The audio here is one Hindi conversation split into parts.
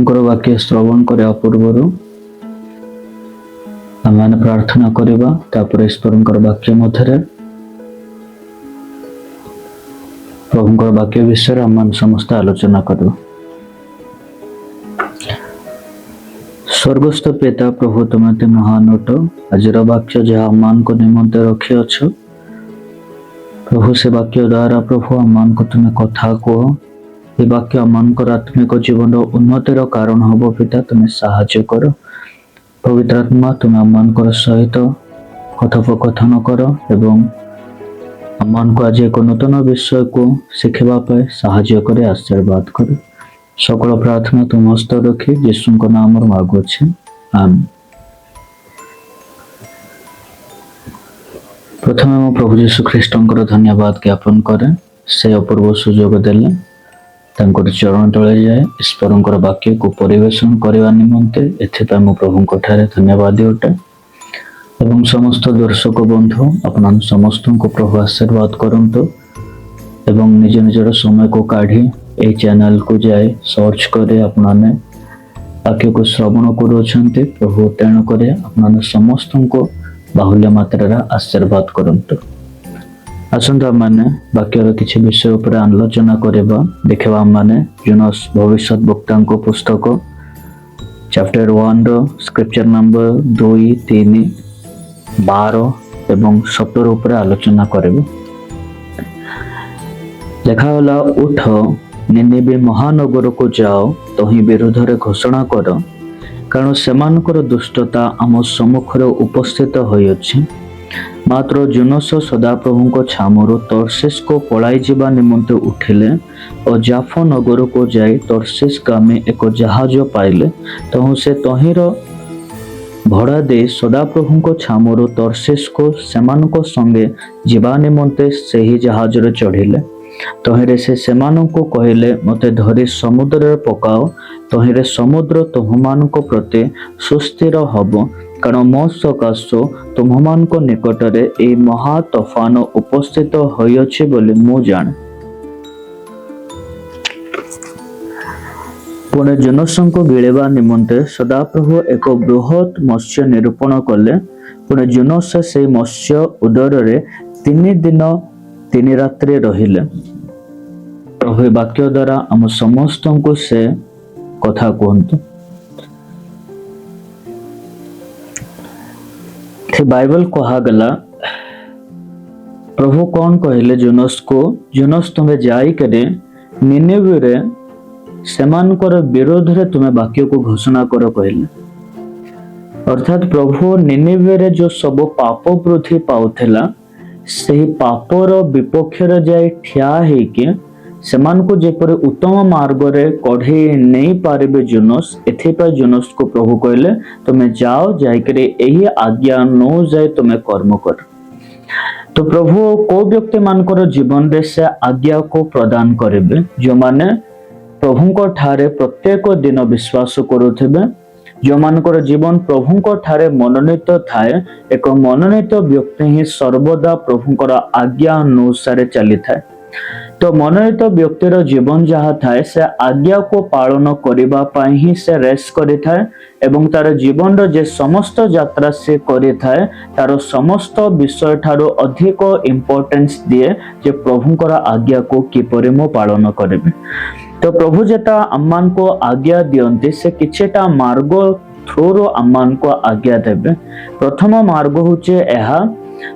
प्रभुंकर वाक्य श्रवण करने पूर्वर आम प्रार्थना करवा ईश्वर वाक्य मध्य प्रभुंकर वाक्य विषय आम समस्त आलोचना करवा। स्वर्गस्थ पिता प्रभु तुम्हें महान अट आज वाक्य जहाँ आम को निमंते रखी अछ प्रभु से वाक्य द्वारा प्रभु आम को तुम्हें कथा कह ये वाक्य आम आत्मिक जीवन उन्नतिर कारण हम पिता तुम्हें साहाय्य कर। पवित्र आत्मा तुम्हें आम सहित कथोपकथन कर एवं आम को आज एक नूतन विषय को शिखवाई साहाय्य कर आशीर्वाद कर। सकल प्रार्थना तुम हस्त रखी यीशु नाम मागुचे आमीन। प्रथम मो प्रभु यीशु ख्रीष्टर धन्यवाद ज्ञापन करे से अपूर्व सुजोग देले चरण तले जाए ईश्वर वाक्य को परिवेशन करने निमंते एथि मो प्रभु ठारे धन्यवाद अटे एवं समस्त दर्शक बंधु अपना समस्त को प्रभु आशीर्वाद करंतु एवं निज निजर समय को काढ़ी ए चैनल को जाए सर्च करे अपना वाक्य को श्रवण करुछंते प्रभु तेणु करे अपना समस्त को बाहुल्य मात्रा आशीर्वाद करंतु। आसंता माने वाक्यर किछि विषय उपर आलोचना करबा देखबा माने जोनास भविष्यत वक्ता को पुस्तक चैप्टर 1 रो स्क्रिप्चर नंबर 2 3 12 एवं 17 उपर आलोचना करबा। लिखा होला उठ निनिवे महानगर को जाओ तही विरोध रे घोषणा कर कारण सेमानकर दुष्टता आम सम्मुख उपस्थित होई अछि। मात्र जोनस सदाप्रभु को छामरु तर्सेस को पलाई जीवा निमंते उठिले और जाफो नगर को जाई तर्सेस गामे एक जहाज पाइले तहु से तहिर भड़ा दे सदाप्रभु को छामरु तर्सेस को सेमानक संगे जीवा निमंते सही जहाज रे चढ़िले। तहिरे से सेमान को कहले मते धरी समुद्र रे पकाओ तहिरे समुद्र तुममान को प्रति सुस्थिर हब कारण मो सकाश तुममान को निकट रे ए महा तूफान उपस्थित होइछि बोली मु जाने। पुणे जनसंख गिळेबा निमंते सदाप्रभु एक बृहत मत्स्य निरूपण कले। पुणे जनस से मत्स्य उदर रे 3 दिन 3 रात्रि रहिले। प्रभु वाक्य द्वारा आम समस्त को से कथा कहतु। बाइबल कहागला प्रभु कौन कहले जोनस को जोनस तुम्हें जाई करे निनिवे रे सेमानकर विरोध रे तुम्हें वाक्य को घोषणा करो कहले। अर्थात प्रभु निनिवे रे जो सब पाप वृद्धि पाउथला सही पापर विपक्ष रे जाई ठिया हे के सेमान को जेपर उत्तम मार्ग रे कढ़े नहीं पारिबे जोनस एथिपा जोनस को प्रभु कहले तुम्हें जाओ जाई करे एही आज्ञा नो जाए तुम्हें कर्म कर। तो प्रभु को व्यक्ति मानकर जीवन रे से आज्ञा को प्रदान करेबे जो माने प्रभु को ठारे प्रत्येक दिन विश्वास करुथिबे जो मानकर जीवन प्रभु को ठारे मनोनीत थाए एक मनोनीत व्यक्ति ही सर्वदा प्रभु को आज्ञा अनुसार चली थाए। तो मनोनीत व्यक्तिर जीवन जहाँ थाए से आज्ञा को पालन करिबा पाई ही से रेस करि थाए एवं तार जीवन रो जे समस्त यात्रा से करि थाए तार समस्त विषय ठारो अधिक इंपोर्टेंस दिए जे प्रभुंकर आज्ञा को किपरि मो पालन करिबे। तो प्रभु जेता अम्मान को आज्ञा दियंते से किछटा मार्ग थ्रू अम्मान को आज्ञा देबे। प्रथम मार्ग होचे एहा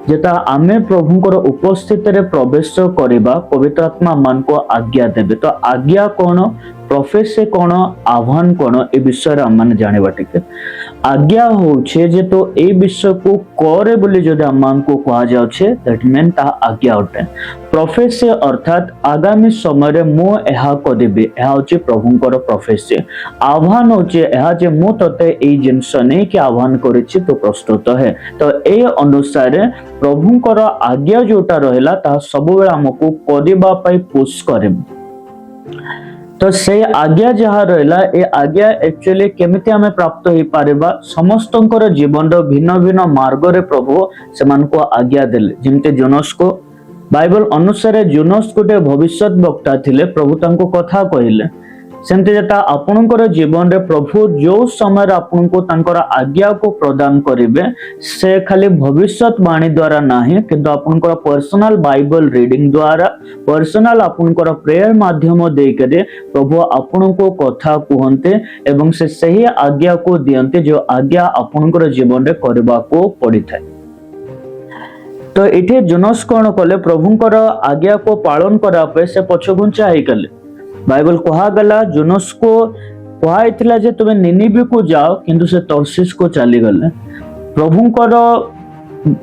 जेता आमे प्रभुंकर उपस्थित रे प्रवेश करिबा पवित्र आत्मा मान को आज्ञा देबे। तो आज्ञा कोन प्रोफेस से कोन आह्वान कोन ए विषय आम जानिबा टिके। आज्ञा होचे जे तो ए विषय को करे बोली जदि आमान को कहा जाउछे दैट मीन ता आज्ञा होते। प्रोफेस से अर्थात आगामी समय रे मो एहा करिबे एहा होचे प्रभुंकर प्रोफेस से। आह्वान होचे एहा जे मो तते ए जिंस नै कि आह्वान करिछि तो प्रस्तुत है। तो ए अनुसार प्रभुंकर आज्ञा जोटा रहला ता सब बेला हमको करिबा पई पुश करिबे। तो से आज्ञा जहाँ रहा ए आज्ञा एक्चुअली केमिति हमें प्राप्त हो पारिबा समस्तंकर जीवन रो भिन्न भिन्न मार्ग रे प्रभु सेमान को आज्ञा देले। जेमते जोनस को बाइबल अनुसार जोनस गोटे भविष्यत वक्ता थिले प्रभु तांको कथा कहिले सेमती जेता आपणकर जीवन रे प्रभु जो समय आपनको तांकर आज्ञा को प्रदान करिवे से खाली भविष्यवाणी द्वारा नहीं किंतु आपणकर पर्सनल बाइबल रीडिंग द्वारा पर्सनल आपणकर प्रेयर माध्यम देकर प्रभु आपनको कथा कहते एवं से सही आज्ञा को दियंते जो आज्ञा आपणकर जीवन रे करबा को पड़ी थाए। तो इथे जोनास कौन कले प्रभुंकर आज्ञा को पालन करा पे से पछघुंचा ही कले। बाइबल कहा गला जोनास को कहा जे तुम निनिवे को जाओ किंतु से तर्शीश को चली गले। प्रभुंकर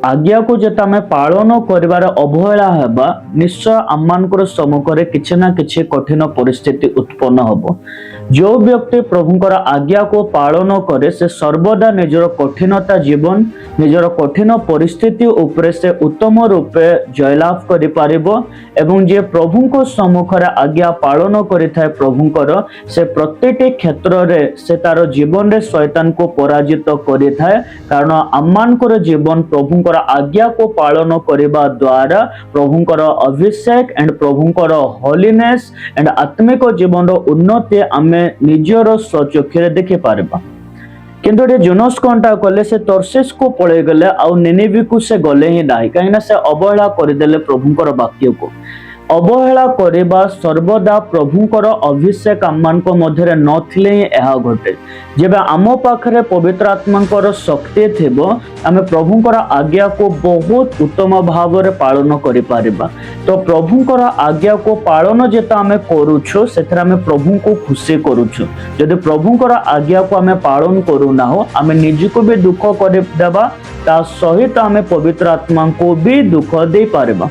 आज्ञा को जेता आमे पालन करिवार अवहेला हेबा निश्चय आममानकर सम्मुखरे किछि ना किछि कठिन परिस्थिति उत्पन्न हबो। जो व्यक्ति प्रभुंकर आज्ञा को पालन करे से सर्वदा निजर कठिनता जीवन निजर कठिन परिस्थिति उपरे से उत्तम रूपे जयलाभ करि पारिबो एवं जे प्रभुंको सम्मुखरे आज्ञा पालन करिथाय प्रभुंकर से प्रत्येक क्षेत्र रे से तार जीवन रे शैतान को पराजित करिथाय कारण आममानकर जीवन प्रभुंकर आज्ञा को पालन करिबा द्वारा प्रभुंकर अभिषेक एंड प्रभुंकर होलीनेस एंड आत्मिक जीवन उन्नति आमे निजर स्वचक्षुरे देखि पारबा। किंतु जोनास कोनटा कले से तर्शीश को पळे गले आउ निनिवे को से गले ही नाही काईना से अवहेला करदेले प्रभुंकर वाक्य को। अवहेला करिबा सर्वदा प्रभुंकर अभिषेक आममानक मध्यरे नथिले एहा घटे। जेबे आम पाखरे पवित्र आत्मांकर शक्ति थिबो आमे प्रभुंकर आज्ञा को बहुत उत्तम भाव रे पालन करि पारिबा। तो प्रभुंकर आज्ञा को पालन जेता आमे करूछु सेथरा आमे प्रभु को खुशी करूछु। जदि प्रभुंकर आज्ञा को आमे पालन करू ना हो आमे निजको भी दुख करि देबा ता सहित आमे पवित्र आत्मा को भी दुख दे पारिबा।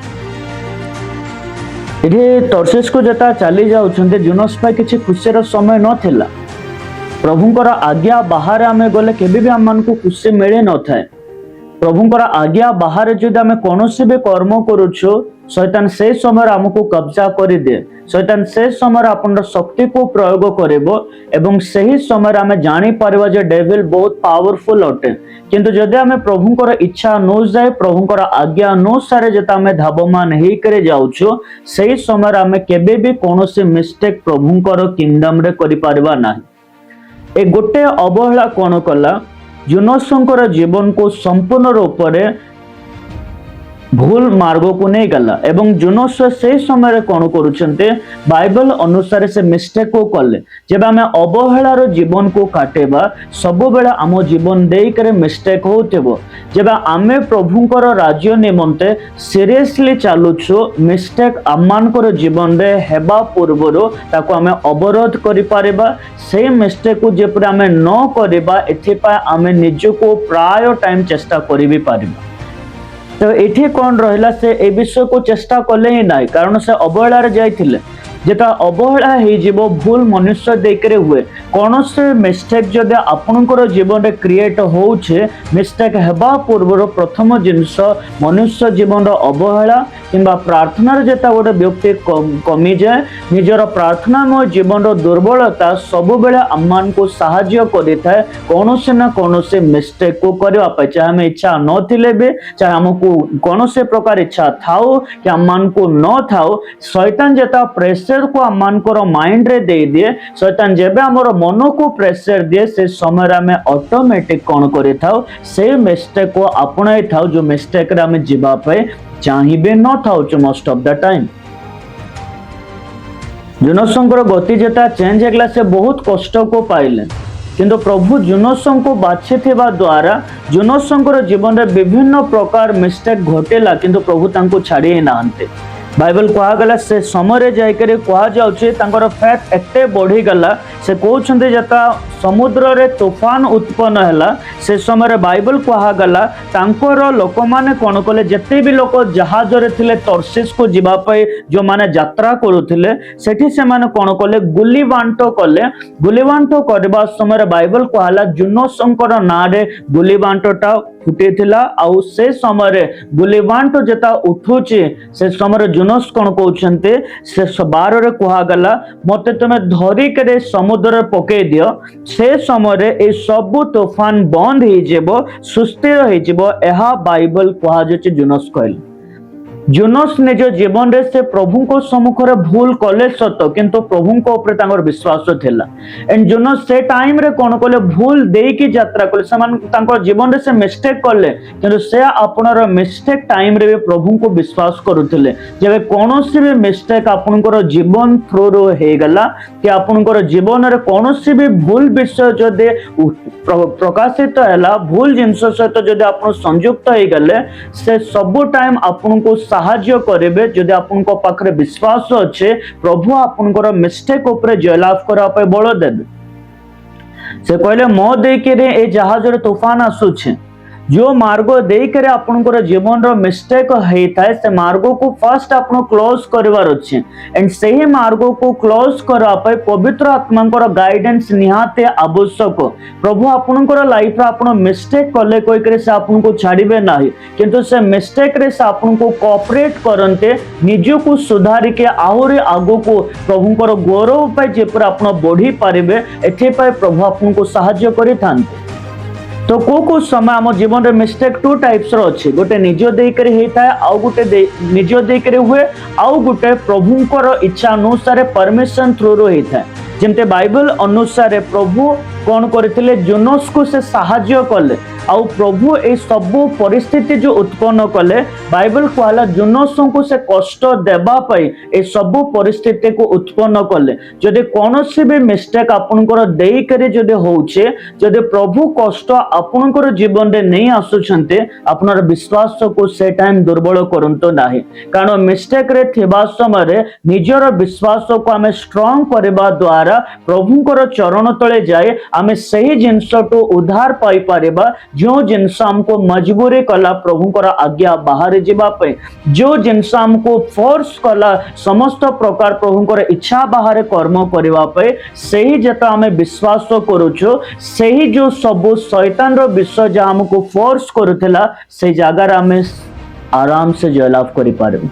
इधे तर्शीश को जेता चली जाउछन्ते जोनास भाई किछि खुशीर समय नथिला। प्रभुंकर आज्ञा बाहर आमे गले केबे भी आम मानकु खुशी मिले न थाए। प्रभुंकर आज्ञा बाहर जदि आमे कोनोसी भी कर्म करूछु शैतान से समय हमको कब्जा करि दे। शैतान से समय अपन शक्ति को प्रयोग करिवो एवं सही समय आमे जानि पारिबा जे डेविल बहुत पावरफुल अटे। किंतु जदि आमे प्रभुंकर इच्छा न जाए प्रभुंकर आज्ञा अनुसार जेता आमे धावमान हेई करे जाउछु सही समय आमे केबे भी कोनोसी मिस्टेक प्रभुंकर किंगडम रे करि पारिबा नाही। ए गोटे अवहेला कोन कला जोनासंकर जीवन को संपूर्ण रूप से भूल मार्ग को नहीं गला एवं जोनास से समय कौन करुछन्ते बाइबल अनुसार से मिस्टेक को कले। जब आमे अवहेलार जीवन को काटेबा सब बेला आम जीवन देई करे मिस्टेक होतेबो। जब आमे प्रभुंकर राज्य निमंते सीरियसली चालुछु मिस्टेक आममानकर जीवन रे हेबा पूर्वरो ताको आमे अवरोध करि पारिबा। से मिस्टेक को जेपरि आमे न करिबा एथिपा आमे निजको प्राय टाइम चेष्टा करि भी पारिबा। तो एठी कौन रहिला से ए विषय को चेष्टा कले ही नाही कारण से अवहेला जाइथिले जेता अवहेला हे जीवो भूल मनुष्य देखरे हुए कौन से मिस्टेक जदि आपनकर जीवन रे क्रिएट होउछे मिस्टेक हेबा पूर्व प्रथम जिंस मनुष्य जीवन रो अवहेला किंबा प्रार्थना रे जेता गोटे व्यक्ति कमी जाए निजर प्रार्थनामय जीवन रो दुर्बलता सब बेले आमान को सहाय्य करि थाए कौन से ना कौन से मिस्टेक को करबा पे चाहे हमें इच्छा न थिले बे चाहे हमको कौन से प्रकार इच्छा थाओ कि आमान को न थाओ शैतान जेता प्रेशर को आममानकर माइंड रे दे दिए। शैतान जेबे हमर मन को प्रेशर दिए से समय रे हमें ऑटोमेटिक कोन करि थाओ से मिस्टेक को अपनाई थाओ जो मिस्टेक रे हमें जीवा पे चाहिबे न थाओ मोस्ट ऑफ द टाइम। जोनासंकर गति जेता चेंज हेगला से बहुत कष्ट को पाइले किंतु प्रभु जोनास को बाछि थिबा द्वारा जोनासंकर जीवन रे विभिन्न प्रकार मिस्टेक घटेला किंतु प्रभु तांको छाड़ी नाहंते। बाइबल कहा गला से समय जाइकर कहा जाउछे तांकर फैट एते बढ़ी गला से कहउछन्ते जता समुद्र रे तूफान उत्पन्न हैला से समय बाइबल कहा गला तांकर लोक माने कोन कले जते भी लोक जहाज रे थिले तर्शीश को जीवा पई जो माने यात्रा करूथिले सेठी से माने कोन कले गुली बांटो करबा समय बाइबल कहला जोनासंकर ना रे गुली बांटोटा फुटेथिला आउ से समय गुली बांटो जेता उठुचे से समय जोनास कोन कहउछन्ते से 12 रे कहा गला मते तमे धरी करे समुद्र पके दियो से समय ए सब तूफान बंद हो जेबो सुस्थिर हो जेबो एहा बाइबल कहा जे जोनास कहल। जोनस निज जीवन रे से प्रभु को सम्मुख रे भूल कले सत किंतु प्रभु को ऊपर तांकर विश्वास थिला एंड जोनस से टाइम रे कोन कले भूल देई की यात्रा कले समान तांकर जीवन रे से मिस्टेक कले किंतु से आपनर मिस्टेक टाइम रे प्रभु को विश्वास करूथिले जेबे कोनोसी भी मिस्टेक आपनकर जीवन थ्रू रो हे गला कि आपनकर जीवन रे कोनोसी भी भूल विषय जदे प्रकाशित हैला भूल जिंस सहित जदि आपन संयुक्त हे गले से सब टाइम आपन को साहाय्य करेबे जदि आपन को पाखरे विश्वास अच्छे प्रभु आपनकर मिस्टेक ऊपर जयलाभ करा पे बळ देबे से कहले मो दे के रे ए जहाज रे तूफान आसुछे जो मार्ग देई करे आपनकर जीवन रो मिस्टेक हेताय से मार्ग को फर्स्ट आपन क्लोज करवार अछि एंड सही मार्ग को क्लोज करा पे पवित्र आत्मांकर गाइडेंस निहाते आवश्यक प्रभु आपनकर लाइफ रे आपन मिस्टेक कले कोइ करे से आपन को छाड़िबे नाही किंतु से मिस्टेक रे से आपन को कोऑपरेट करनते निज को सुधारी के आहुरी आगो को प्रभुंकर गौरव पे जे पर आपन बढ़ी पारिबे एथे पे प्रभु आपन को सहाय्य करि थांते तो को समय आम जीवन रे मिस्टेक टू टाइप्स रो अछि गोटे निज देई करे हेता आउ गोटे निज देई करे हुए आउ गोटे प्रभुंकर इच्छा अनुसार परमिशन थ्रू रो हेता जेमते बाइबल अनुसार प्रभु कोन करथिले जोनस को से सहाय्य कले आउ प्रभु ए सब परिस्थिति जो उत्पन्न कले बाइबल कहला जोनस को से कष्ट देबा पई ए सब परिस्थिति को उत्पन्न कले जदि कोनोसी भी मिस्टेक आपनकर देई करे जदि होउछे जदि प्रभु कष्ट आपनकर जीवन रे नहीं आसुछन्ते आपनर विश्वास को से टाइम दुर्बल करंतो नाही कारण मिस्टेक रे थिबा समय रे निजर विश्वास को हमें स्ट्रांग करबा द्वारा प्रभुंकर चरण तले जाए आमे सही जिनसटो उद्धार पाई पारेबा जो जिनस हमको मजबूरी कला प्रभुंकर आज्ञा बाहर जीवा पे जो जिनस हमको फोर्स कला समस्त प्रकार प्रभुंकर इच्छा बाहर कर्म करबा पे सही जता हमें विश्वास करूछु सही जो सब शैतान रो विषय जा हमको फोर्स करूथला से जगह रे हमें आराम से जयलाभ करि पारबे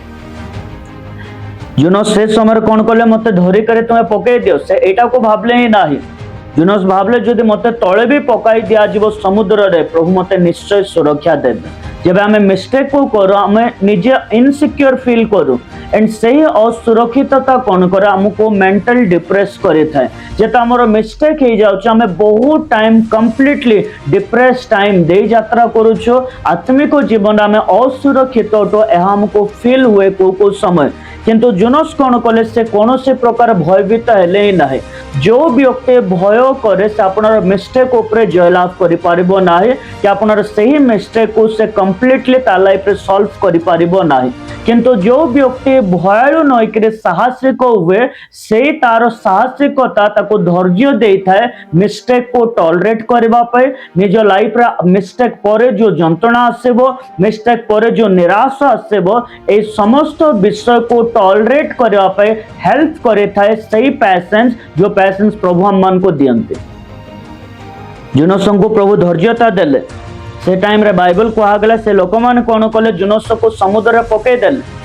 जुनो से समय कौन कले मते धरी करे तुम्हें पकई दियो से एटा को भाबले ही नाही जुनस भाबले जदि मते तळे भी पकाई दिया जीव समुद्र रे प्रभु मते निश्चय सुरक्षा देबे जेबे हमें मिस्टेक को करो हमें निजे इनसिक्योर फील करू एंड सही असुरक्षितता कौन करे हमको मेंटल डिप्रेस करे थाए जेता हमर मिस्टेक हे जाउछ हमें बहुत टाइम कंप्लीटली डिप्रेस टाइम दे यात्रा करूछु आत्मिक जीवन में असुरक्षित तो ए हमको फील हुए को समय किंतु जोनस कौन कले से कौन से प्रकार भयभीत हेले ही ना जो व्यक्ति भय करे से आपनर मिस्टेक ऊपर जयलाभ करि पारिबो नाही कि आपनर सही मिस्टेक को से कंप्लीटली ता लाइफ रे सॉल्व करि पारिबो नाही किंतु जो व्यक्ति भयालु नय करे साहसिक हुए से तार साहसिकता ताको धैर्य देई थाए मिस्टेक को टॉलरेट करबा पे निज लाइफ रे मिस्टेक परे जो जंत्रणा आसेबो मिस्टेक परे जो निराशा आसेबो ए समस्त विषय को टॉलरेट करबा पे हेल्प करे थाए सही पैसेंस जो पैसेंस प्रभु हम मन को दियंते जुनस को प्रभु धैर्यता देले से टाइम रे बाइबल कहा गला से लोक मान कोन कले जुनस को समुद्र रे पके देले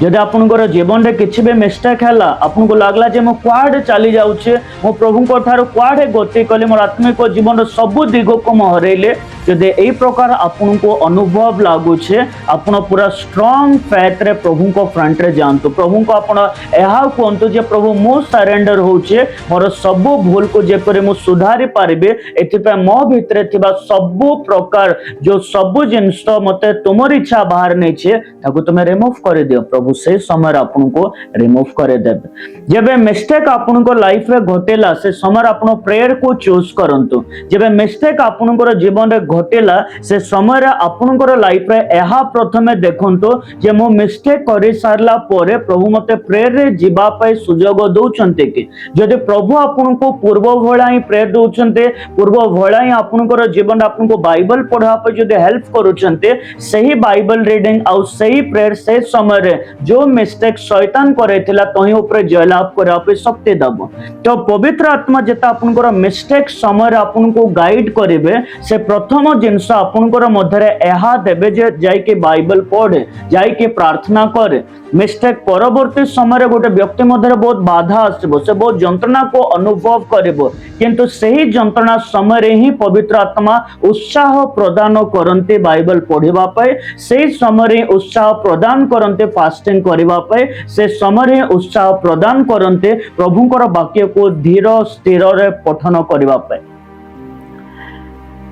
जदि आपनकर जीवन रे किछि भी मिस्टेक हैला आपन को लागला जे मो क्वाड चली जाउछे मो प्रभु को थारो क्वाड गति कले मोर आत्मिक जीवन रो सब दिग को म हरेले जदि एई प्रकार आपन को अनुभव लागुछे आपन पूरा स्ट्रांग फेथ रे प्रभु को फ्रंट रे जानतो प्रभु को आपन एहा कोंतो जे प्रभु मो सरेंडर होछे मोर सब भूल को जे परे मो सुधारी पारिबे एथि पे मो भितरे थिबा सब प्रकार जो सब जिंस मते तुमर इच्छा बाहर नै छे ताको तुमे रिमूव कर दियो प्रभु से समय आपन को रिमूव करे देबे जेबे मिस्टेक आपन को लाइफ रे घटेला से समय आपन प्रेयर को चूज करंतु जेबे मिस्टेक आपन को जीवन रे घटेला से समय आपन को लाइफ रे एहा प्रथमे देखंतु जे मो मिस्टेक करि सारला परे प्रभु मते प्रेयर रे जीवा पय सुजोग दउचंते कि जदि प्रभु आपन को पूर्व भळा ही प्रेयर दउचंते पूर्व भळा ही आपन को जीवन आपन को बाइबल पढा पे जदि हेल्प करूचंते सही बाइबल रीडिंग आ सही प्रेयर से समय रे जो मिस्टेक शैतान करेथिला तही ऊपर जयलाभ करे पे शक्ति दबो तो पवित्र आत्मा जेता आपनकर मिस्टेक समय आपन को गाइड करिवे से प्रथम प्रथम जिनस आपनकर मध्य एहा देबे जे जाइके बाइबल पढ़े जाइके प्रार्थना करे। मिस्टेक परवर्ती समय गोटे व्यक्ति मध्य बहुत बाधा आसब से बहुत जंत्रणा को अनुभव करिवो किंतु सही जंत्रणा समय ही पवित्र आत्मा उत्साह प्रदान करते बाइबल पढ़िबा पाए से समय उत्साह प्रदान करते फास्टिंग करबा पाए से समय उत्साह प्रदान करते प्रभुंकर वाक्य को धीर स्थिर रे पठन करबा पाए।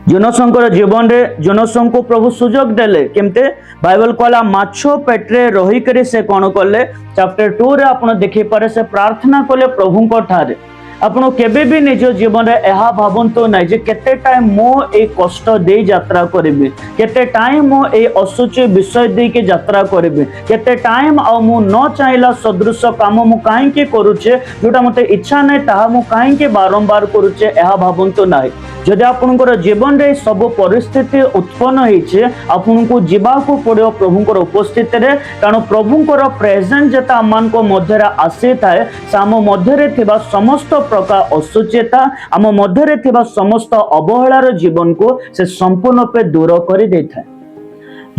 जोनासन जीवन में जोनासन को प्रभु सुजोग देले केमते बाइबल कहला माछ पेट्रे रही करे से कौन कले चैप्टर 2 रे आपण देखि पारे से प्रार्थना कले प्रभु ठारे आपण केबे भी निज जीवन में यह भावंतु ना जे केते टाइम मो ए कष्ट दे यात्रा करिबे केते टाइम मो ए असुच विषय दे के यात्रा करिबे केते टाइम आ मु न चाहला सदृश काम मु काहे के करूचे जोटा मते इच्छा नै ताहा मु काहे के बारंबार करूचे यह भावंतु ना। जदि आपनकर जीवन में सब परिस्थिति उत्पन्न होइछे आपनको जीवा को पड़ो प्रभुंकर उपस्थिति रे कारण प्रभुंकर प्रेजेंस जता आमान को मध्य आसी थाए साम मध्य थिबा समस्त प्रकार असुचेता आम मध्य थिबा समस्त अवहेलार जीवन को से संपूर्ण पे दूर कर दे थाए।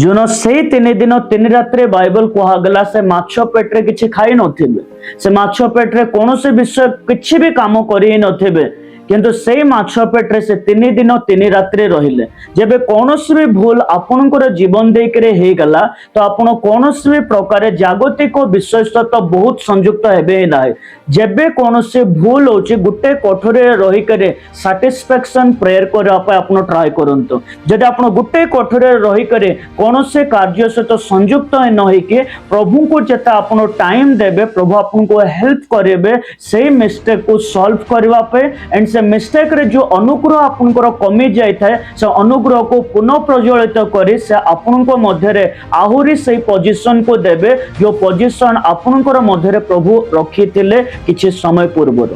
जोन से 3 दिन 3 रात्रि बाइबल कहगला से माछ पेट्रे किछि खाई नथिबे से माछ पेट्रे कौन से विषय किछि भी काम करि नथिबे किंतु से माछ पेट्रे से 3 दिन 3 रात्रि रहिले जेबे कौनसी भी भूल आपनकर जीवन देकरे हे गला तो आपण कौनसी भी प्रकार जागतिक विषय सहित बहुत संयुक्त हेबे नाही। जेबे कौनसी भूल होची गुटे कोठरे रही करे सैटिस्फैक्शन प्रेयर करबा पे आपण ट्राई करंतो जदि आपण गुटे कोठरे रही करे कौनसी कार्य सहित संयुक्त न होई के प्रभु को जेता आपण टाइम देबे प्रभु आपन को हेल्प करेबे से मिस्टेक को सॉल्व करबा पे एंड से मिस्टेक रे जो अनुग्रह आपनकर कमी जाय थाए से अनुग्रह को पुनः प्रज्वलित करी से आपनको मध्य रे आहुरी से पोजीशन को देबे जो पोजीशन आपनकर मध्य रे प्रभु रखिथिले किछि समय पूर्व।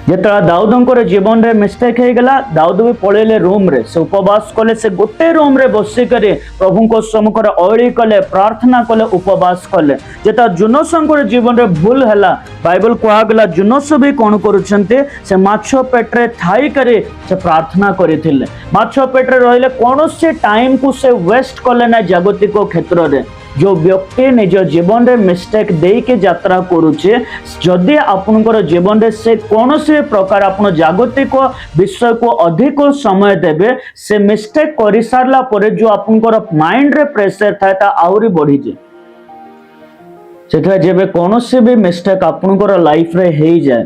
जेतरा दाऊदंकर जीवन रे मिस्टेक हे गला दाऊद भी पळेले रूम रे से उपवास कले से गोटे रूम रे बसी करे प्रभु को सम्मुख रे अळी कले प्रार्थना कले उपवास कले। जेता जुनसंकर जीवन रे भूल हला बाइबल कहा गला जुनस भी कोन करूछन्ते से माछ पेट्रे थाई करे से प्रार्थना करिथिले माछ पेट्रे रहिले कोनोसे टाइम को से वेस्ट कले ना जागतिक क्षेत्र रे। जो व्यक्ति निज जीवन रे मिस्टेक दे के यात्रा करूचे जदि आपनकर जीवन रे से कौन से प्रकार आपन जागतिक विषय को अधिक समय देबे से मिस्टेक करि सारला परे जो आपनकर माइंड रे प्रेशर था ता आउरी बढ़ी जे सेठा जेबे कौन से भी मिस्टेक आपनकर लाइफ रे हे जाए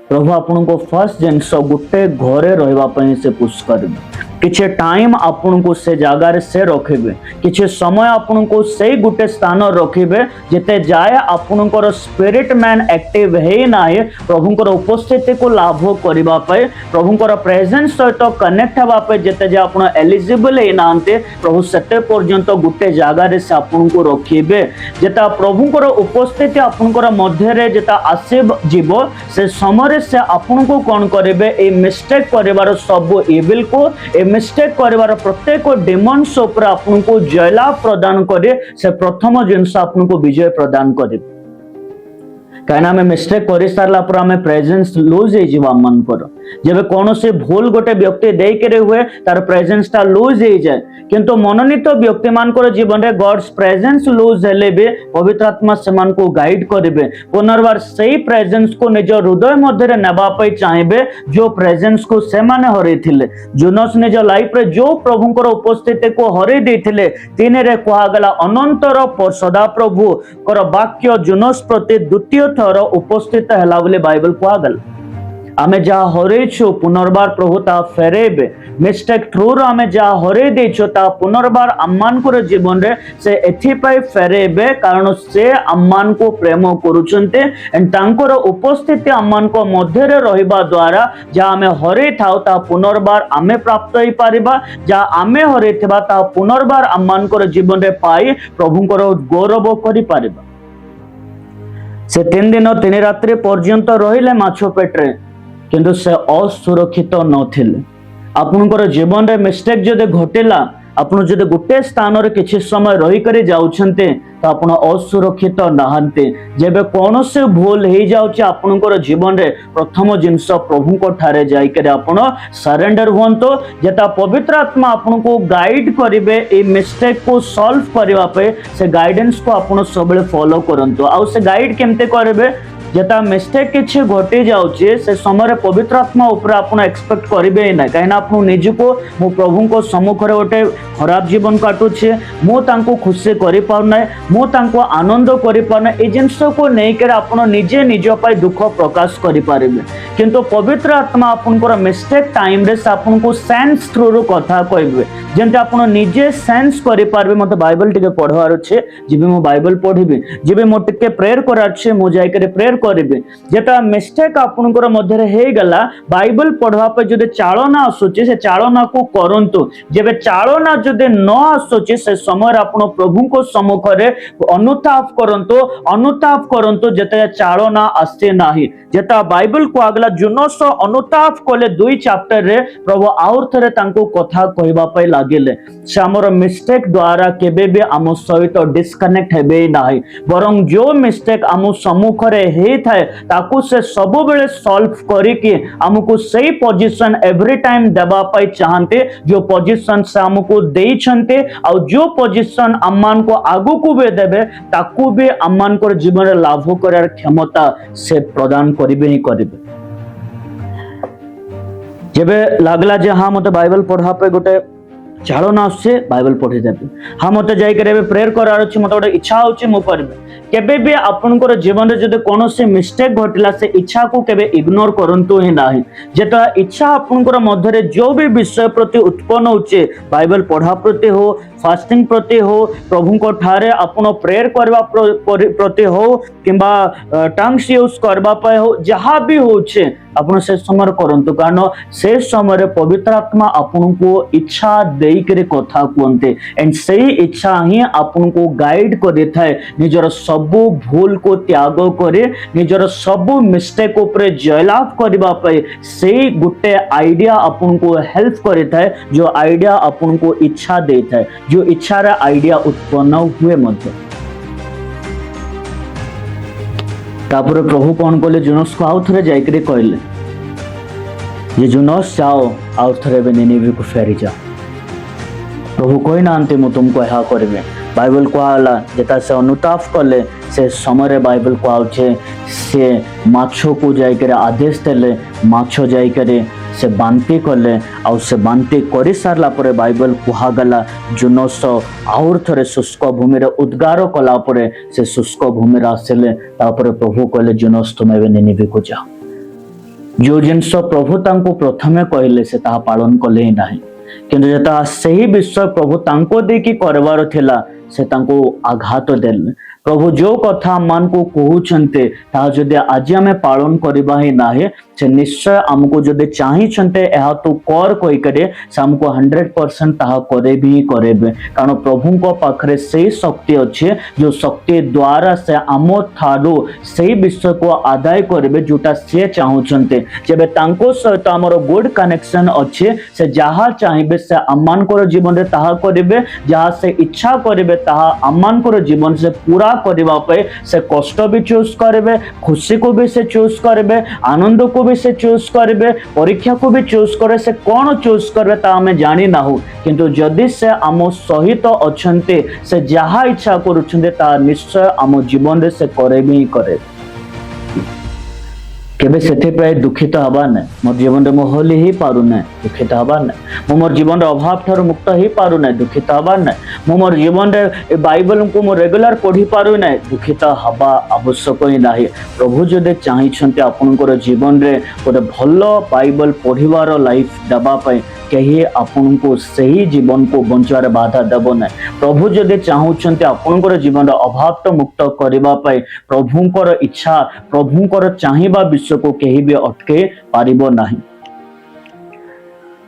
प्रभु आपन को फर्स्ट जिनस गुटे घरे रहबा पई से पुश करबे किछि टाइम आपन को से जगह रे से रखिबे किछि समय आपन को से गुटे स्थान रखिबे जेते जाय आपनकर स्पिरिट मैन एक्टिव हे नाहे प्रभुंकर उपस्थिति को लाभ करबा पई प्रभुंकर प्रेजेंस सहित कनेक्ट हबा पई जेते जे आपन एलिजिबल हे नांते प्रभु सेते पर्यंत गुटे जगह रे से आपन को रखिबे जेता प्रभुंकर उपस्थिति आपनकर मध्य रे जेता आसीब जीवो से समय से आपन को कोन करबे ए मिस्टेक करबार सब इविल को ए मिस्टेक करबार प्रत्येक डेमन्स ऊपर आपन को जयलाभ प्रदान करे से प्रथम जिनस आपन को विजय प्रदान करे कहीं आम मिस्टेक कर सारा पर आम प्रेजेंस लूज हो मन पर जब कौन से भूल गोटे व्यक्ति देकर हुए तार प्रेजेंस टा लूज हो जाए किंतु मनोनीत व्यक्ति मान जीवन में गॉड्स प्रेजेंस लूज हेले भी पवित्र आत्मा से को गाइड करेंगे पुनर्बार से प्रेजेंस को निज हृदय मध्य नापी चाहिए जो प्रेजेंस को से माने हरई जोनस निज लाइफ रे जो प्रभुंकर उपस्थिति को हरई देते तीन रे कहगला अनंतर सदा प्रभु कर वाक्य जोनस प्रति द्वितीय थर उपस्थित है बोले बाइबल कहगला आमे जा हरईछु पुनर्बार प्रभु ता फेरेबे मिस्टेक थ्रू रो आमे जा हरई देछु ता पुनर्बार अम्मान को जीवन रे से एथि पाई फेरेबे कारण से अम्मान को प्रेम करूचंते एंड तांकर उपस्थिति अम्मान को मध्य रे रहिबा द्वारा जा आमे हरई थाउ ता पुनर्बार आमे प्राप्त होई परिबा जा आमे हरई थिबा ता पुनर्बार अम्मान को जीवन रे पाई प्रभुंकर गौरव करि परिबा। से 3 दिन 3 रात्रि पर्यंत रहिले माछ पेट्रे किंतु से असुरक्षित नथिले आपनकर जीवन रे मिस्टेक जदि घटिला आपण जदि गोटे स्थान रे किछि समय रही करे जाउछन्ते तो आपण असुरक्षित नहांते। जेबे कौन से भूल हो जाउछि आपनकर जीवन रे प्रथम जिंस प्रभु को ठारे जाई करे आपण सरेंडर हुंतो। जेता पवित्र आत्मा आपन को गाइड करिवे ए मिस्टेक को सॉल्व करबा पे से गाइडेंस को आपण सबले फॉलो करंतो। आ से गाइड केमते करबे जेता मिस्टेक किछि घटी जाउछि से समय पवित्र आत्मा ऊपर आपण एक्सपेक्ट करिवे ही ना, कहीं आपण निज को मो प्रभु को सम्मुख रे गोटे खराब जीवन काटुछे, मो तांको खुशी करि पाउना, मो तांको आनंद करि पाउना, ए जिंस को नै के आपण निजे निज पय दुख प्रकाश करि पारिबे। किंतु पवित्र आत्मा आपनकर मिस्टेक टाइम रे से आपण को सेंस थ्रू रो कथा कहबे, जेंते आपण निजे सेंस करि पारबे। मते बाइबल टिके पढवार छे, जिबे मो बाइबल पढिबे, जिबे मो टिके प्रेयर करार छे, मो जाय करे प्रेयर करिबे। जेता मिस्टेक आपनकर मध्य रे हे गला, बाइबल पढवा पे जदे चालना आसुचे से चालना को करंतु। जेबे चालना जदे न आसुचे से समय आपण प्रभु को सम्मुख रे अनुताप करंतु जेता चालना आसे नाही। जेता बाइबल को आगला जुनस अनुताप कले 2 चैप्टर रे प्रभु आउर थरे तांको कथा कहबा पय लागिले। से हमर मिस्टेक द्वारा केबे बे आम सहित डिस्कनेक्ट हेबे नाही, बरं जो मिस्टेक आम सम्मुख रे हे थाए ताकू से सब बेले सॉल्व करिके हमको सही पोजीशन एवरी टाइम देबा पय चाहते, जो पोजीशन से हमको देइछन्ते आ जो पोजीशन अम्मान को आगु को बे देबे ताकू बे अम्मान को जीवन रे लाभ करार क्षमता से प्रदान करिबे ही करिबे। जेबे लागला जे हां मते बाइबल पढ़ा पे गोटे चालना आसे बाइबल पढ़ी देबे, हां मते जाई करे प्रेयर करार अछि, मते गोटे इच्छा होछि मो करबे। केबे भी आपनकर जीवन रे जदि कोनोसी मिस्टेक घटिला से इच्छा को केबे इग्नोर करंतु ही नाही। जेता इच्छा आपनकर मध्य रे जो भी विषय प्रति उत्पन्न होचे, बाइबल पढ़ा प्रति हो, फास्टिंग प्रति हो, प्रभु को ठारे आपण प्रेयर करबा प्रति हो, किंबा टंग्स यूज करबा पे हो, जहां भी होचे आपण से समय करंतु, कारण से समय पवित्र आत्मा आपण को इच्छा देई करे कथा कहते एंड सही इच्छा ही आपण को गाइड कर थाए निजर सबु भूल को त्याग करे, निजर सबु मिस्टेक ऊपर जयलाभ करबा पे सही गुटे आइडिया आपण को हेल्प करे थाए, जो आइडिया आपण को इच्छा दे थाए, जो इच्छा रा आइडिया उत्पन्न हुए मध्य। तापर प्रभु कौन कले जुनस को आउ थरे जाय करे कहले जे जुनस जाओ आउ थरे बे निनिवे को फेरी जा। प्रभु कोई नांते मु तुमको यहा करबे। बाइबल को आला जेता से अनुताप कले से समय बाइबल को आउछे से माछो को जाय करे आदेश देले, माछो जाय करे से बांती कले आ से बांती करि सारला परे बाइबल कुहा गला जुनस आउर थरे शुष्क भूमि रे उद्गार कला परे से शुष्क भूमि रे आसेले। तापरे प्रभु कहले जुनस तुमे बे निनिवे को जा। जो जिनस प्रभु तांको प्रथमे कहले से ता पालन कले ही नाही, किंतु जेता सही विषय प्रभु तांको देखि करवार थिला से तांको आघात देले। प्रभु जो कथा मान को कहउछन्ते ता जदि आज आमे पालन करबा ही नाही से निश्चय हमको जदि चाहिछन्ते एहा तो कर कोई करे से हमको 100% ता करे भी करेबे। कारण प्रभु को पाखरे सही शक्ति अच्छे, जो शक्ति द्वारा से आम थारू सही विषय को आदाय करबे जोटा से चाहुछन्ते। जेबे तांको सहित हमर गुड कनेक्शन अच्छे से जहा चाहिबे से अम्मान को जीवन रे ताहा करिबे, जहा से इच्छा करिबे ताहा अम्मान को जीवन से पूरा करबा पे से कष्ट भी चूज करेंगे, खुशी को भी से चूज करेंगे, आनंद को भी से चूज करेंगे, परीक्षा को भी चूज करे से कौन चूज करबे ता हमें जानी ना हो। किंतु जदि से आम सहित अच्छे से जहा इच्छा करुछन्ते ता निश्चय आम जीवन रे से करेबे ही करे। केबे सेथे प्राय दुखित हबा नै, मोर जीवन रे मोहली ही पारु नै, दुखित हबा नै, मो मोर जीवन रे अभाव थारु मुक्त ही पारु नै, दुखित हबा नै, मो मोर जीवन रे बाइबल को मो रेगुलर पढ़ी पारु नै, दुखित हबा आवश्यक ही नाही। प्रभु जदे चाहिछन्ते आपनकर जीवन रे गोटे भलो बाइबल पढ़िवार लाइफ दबा पय कहीं आपन को सही जीवन को बंचार बाधा देव ना। प्रभु जदि चाहूछन्ते आपनकर जीवन अभाव तो मुक्त करबा पाई प्रभुंकर इच्छा प्रभुंकर चाहिबा विषय को कहीं भी अटके पारिबो नाही।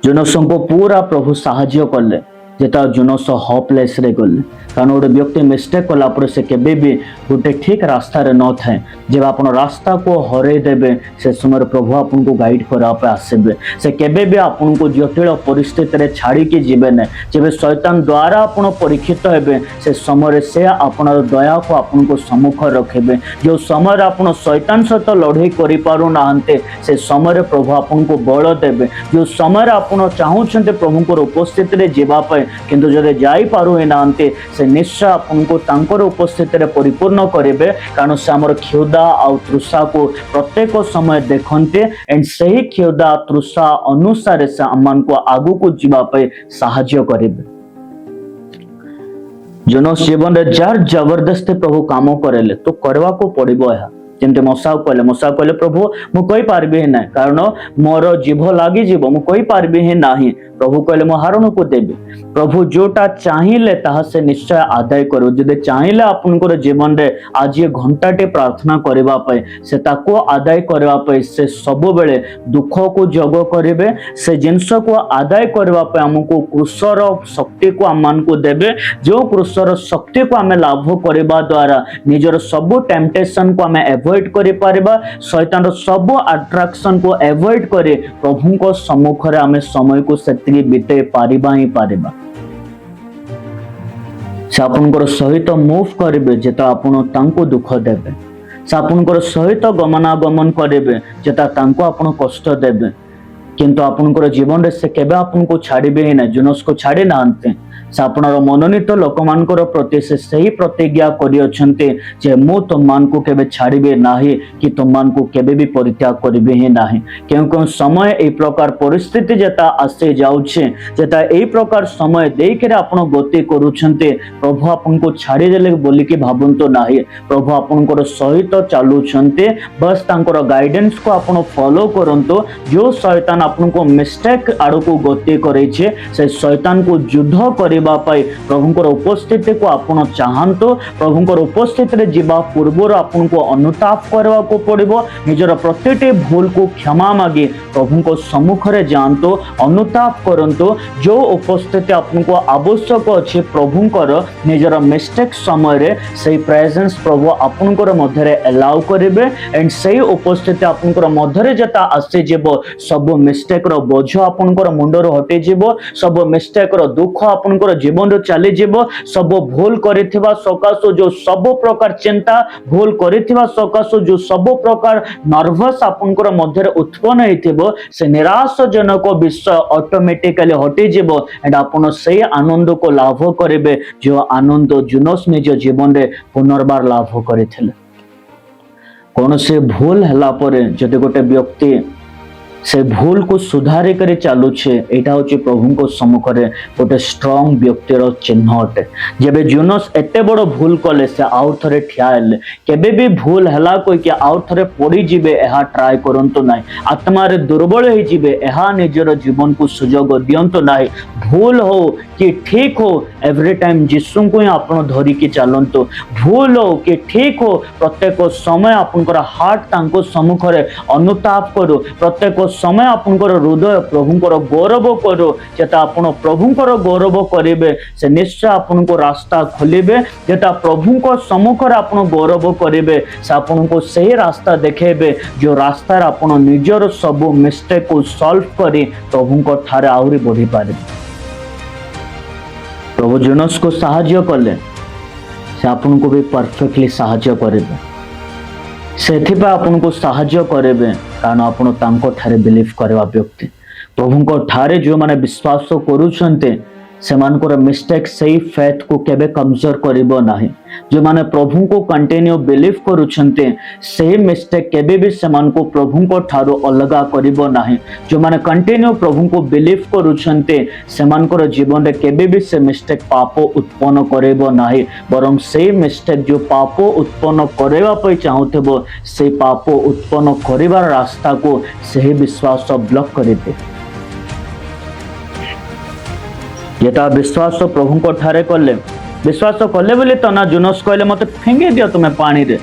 जनस को पूरा प्रभु साहाय्य कले जेता जुनस होपलेस रे गले कारण गोटे व्यक्ति मिस्टेक कला पर से केबे भी गोटे ठीक रास्ता रे न थाए जब आपण रास्ता को हरे देबे से समय प्रभु आपन को गाइड करा पे आसेबे से केबे भी आपन को जटिल परिस्थिति रे छाड़ी के जीवे ने जब शैतान द्वारा आपण परीक्षित हेबे से समय से आपण दया को आपन को सम्मुख रखेबे जो समय आपण शैतान सहित लड़ाई करि पारु नाहंते से समय प्रभु आपन को बल देबे जो समय आपण चाहूछन्ते प्रभु को उपस्थिति रे जीवा पे किंतु जदे जाई पारु नाहंते से निश्चय आपको तांकर उपस्थिति रे परिपूर्ण करेंगे कारण से आमर क्षुधा आ तृषा को प्रत्येक समय देखते एंड सही क्षुधा तृषा अनुसार से आम को आगु को जीवाई साहाय्य करेंगे जोनस जीवन रे जार जबरदस्ती प्रभु काम करेले तो करवा को पड़िबो यह जमते मसा कहले प्रभु मु कहि पारबे ना कारण मोर जीव लागी जीव मु कहि पारबे ही नाही प्रभु कहले मु हारण को देबे प्रभु जोटा चाहिए ताहा से निश्चय आदाय करू जदे चाहिए आपनकर जीवन रे आज ये घंटाटे प्रार्थना करबा पय से ताको आदाय करबा पय से सब बेले दुख को जग करिवे से जिंस को आदाय करबा पय हमको कृष्णर शक्ति को आमान को देबे जो कृष्णर शक्ति को हमें लाभ करबा द्वारा निजर सब टेम्पटेशन को हमें एवॉइड करि पारिबा शैतान सब अट्रैक्शन को एवॉइड करे प्रभु को सम्मुख रे हमें समय को सेतिकी बिते पारिबा ही पारिबा से आपनकर सहित मूव करेंगे जेता आपण तांको दुख देबे से आपनकर सहित गमनागमन करेंगे जेता तांको आपण कष्ट देबे किंतु आपनकर जीवन रे से केबे आपन को छाड़िबे ही ना जुनस को छाड़े नांते से आपनर मनोनीत लोक मानकर प्रति से सही प्रतिज्ञा करि अछन्ते जे मु तुममान को केबे छाड़िबे नाही कि तुममान को केबे भी परित्याग करिबे ही नाही क्यों समय ए प्रकार परिस्थिति जेता आसे जाउछे जेता ए प्रकार समय देखरे आपण गति करूछन्ते प्रभु आपन को छाड़ी देले बोली कि भाबंतो नाही प्रभु आपनकर सहित चालुछन्ते बस तांकर गाइडेंस को आपण फॉलो करंतो जो शैतान आपन को मिस्टेक आड़ो को गति करे छे से शैतान को युद्ध करे प्रभुंकर उपस्थिति को आपण चाहंतो प्रभुंकर उपस्थिति रे जीवा पूर्वर आपन को अनुताप करवा को पड़िबो निजर प्रत्येक भूल को क्षमा मागे प्रभु को सम्मुख रे जानतो अनुताप करंतो जो उपस्थिति आपन को आवश्यक अछि प्रभुंकर निजर मिस्टेक समय रे सही प्रेजेंस प्रभु आपनकर मध्य रे अलाउ करिवे एंड सही उपस्थिति आपनकर मध्य रे जता आसे जेबो सब मिस्टेक रो बोझ आपनकर मुंडर हटे जेबो सब मिस्टेक रो दुख आपनकर जीवन चली जीव सब भूल करिथिबा सकाशो जो सब प्रकार चिंता भूल करिथिबा सकाशो जो सब प्रकार नर्वस आपनकर मध्य उत्पन्न हेथिबो से निराशजनक विषय ऑटोमेटिकली हटि जीव एंड आपण से आनंद को लाभ करिवे जो आनंद जुनस निज जीवन रे पुनर्बार लाभ करिथिले कौन से भूल हला परे जदि गोटे व्यक्ति से भूल को सुधारी कर चलुचे एटा होची प्रभु को सम्मुख रे गोटे स्ट्रांग व्यक्तिर चिन्ह अटे जेबे जुनस एते बड़ भूल कले से आउ थरे ठियाले केबे भी भूल हला कोई के आउ थरे पड़ी जिबे एहा ट्राई करंतो नाही आत्मा रे दुर्बल हे जिबे एहा निजर जीवन को सुजोग दियंतो नाही भूल हो कि ठीक हो एवरी टाइम जिसु को आपण धरि के चलंतो भूल हो कि ठीक हो प्रत्येक समय आपनकर हार्ट तांको सम्मुख रे अनुताप करो प्रत्येक समय आपनकर हृदय प्रभुंकर गौरव करो जेता आपण प्रभुंकर गौरव करिवे से निश्चय आपनको रास्ता खोलिबे जेता प्रभुंकर सम्मुख रे आपण गौरव करिवे से आपनको सही रास्ता देखेबे जो रास्ता रे आपण निजर सब मिस्टेक को सॉल्व करी प्रभुंकर ठारे आहुरी बढ़ी पारिबे प्रभु जुनस को साहाय्य कले से आपन को भी परफेक्टली साहाय्य करेबे सेथिबा आपन को साहाय्य करेबे कारण आपन तांको ठारे बिलीव करवा व्यक्ति प्रभु को ठारे जो माने विश्वास करूछन्ते सेमानकर मिस्टेक सही फेथ को केबे कमजोर करिबो नाही जो माने प्रभु को कंटिन्यू बिलीव करूछन्ते सही मिस्टेक केबे भी सेमान को प्रभु को ठारो अलगा करिबो नाही जो माने कंटिन्यू प्रभु को बिलीव करूछन्ते सेमानकर जीवन रे केबे भी से मिस्टेक पाप उत्पन्न करिबो नाही बरम सही मिस्टेक जो पाप उत्पन्न करेवा पई चाहूथबो से पाप उत्पन्न करिवार रास्ता को सही विश्वास ब्लॉक करिते जेता विश्वास प्रभु को ठारे कले विश्वास कले बोले तो ना जुनस कहले मते फेंगे दियो तुम्हें पानी रे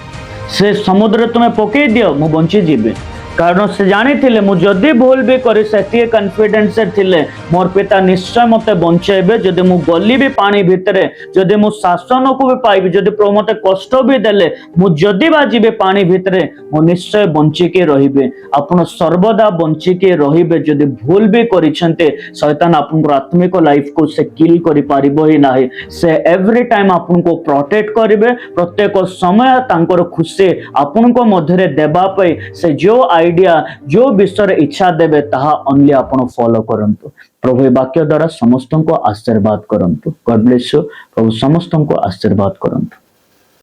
से समुद्र तुम्हें पकई दियो मु बंची जीवे कारण से जानी थिले मु जदि भूल भी करी सेती कॉन्फिडेंस से थिले मोर पिता निश्चय मते बंचेबे जदि मु गली भी पानी भितरे जदि मु शासन को भी पाइबी जदि प्रभु मते कष्ट भी देले मु जदि बाजिबे पानी भितरे मु निश्चय बंची के रहिबे आपण सर्वदा बंची के रहिबे जदि भूल भी करिसेंते शैतान आपन आत्मिक लाइफ को से किल करि पारिबो ही नाही से एवरी टाइम आपन को प्रोटेक्ट करिवे प्रत्येक समय तांकर खुशी आपन को मध्यरे देबा पई से जो आइडिया जो विषय इच्छा देवे ताहा ओनली आपण फॉलो करंतु प्रभु ए वाक्य द्वारा समस्त को आशीर्वाद करंतु गॉड ब्लेस यू प्रभु समस्त को आशीर्वाद करंतु।